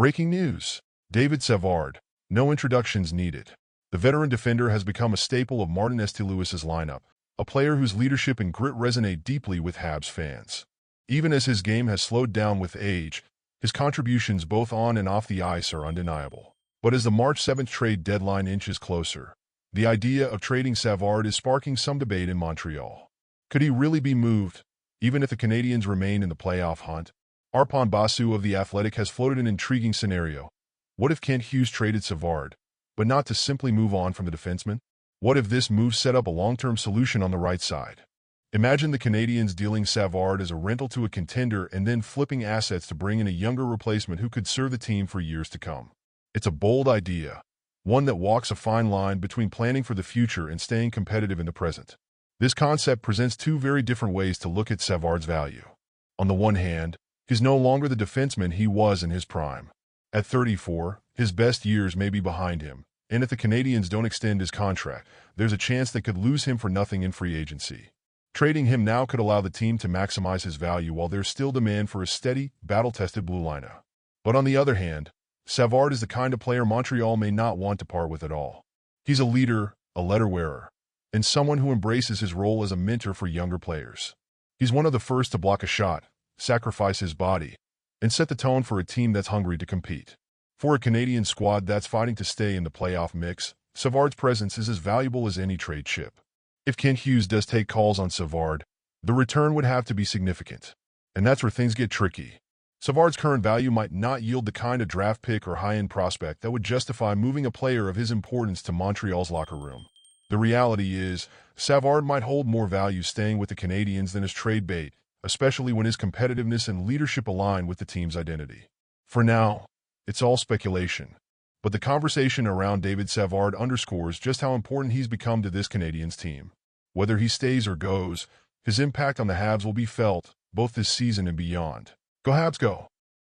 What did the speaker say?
Breaking news. David Savard. No introductions needed. The veteran defender has become a staple of Martin St. Louis's lineup, a player whose leadership and grit resonate deeply with Habs fans. Even as his game has slowed down with age, his contributions both on and off the ice are undeniable. But as the March 7th trade deadline inches closer, the idea of trading Savard is sparking some debate in Montreal. Could he really be moved, even if the Canadiens remain in the playoff hunt? Arpon Basu of The Athletic has floated an intriguing scenario. What if Kent Hughes traded Savard, but not to simply move on from the defenseman? What if this move set up a long-term solution on the right side? Imagine the Canadiens dealing Savard as a rental to a contender and then flipping assets to bring in a younger replacement who could serve the team for years to come. It's a bold idea, one that walks a fine line between planning for the future and staying competitive in the present. This concept presents two very different ways to look at Savard's value. On the one hand, he's no longer the defenseman he was in his prime. At 34, his best years may be behind him, and if the Canadiens don't extend his contract, there's a chance they could lose him for nothing in free agency. Trading him now could allow the team to maximize his value while there's still demand for a steady, battle-tested blue liner. But on the other hand, Savard is the kind of player Montreal may not want to part with at all. He's a leader, a letter-wearer, and someone who embraces his role as a mentor for younger players. He's one of the first to block a shot, sacrifice his body, and set the tone for a team that's hungry to compete. For a Canadian squad that's fighting to stay in the playoff mix, Savard's presence is as valuable as any trade chip. If Kent Hughes does take calls on Savard, the return would have to be significant. And that's where things get tricky. Savard's current value might not yield the kind of draft pick or high-end prospect that would justify moving a player of his importance to Montreal's locker room. The reality is, Savard might hold more value staying with the Canadiens than as trade bait, especially when his competitiveness and leadership align with the team's identity. For now, it's all speculation, but the conversation around David Savard underscores just how important he's become to this Canadiens team. Whether he stays or goes, his impact on the Habs will be felt, both this season and beyond. Go Habs, go!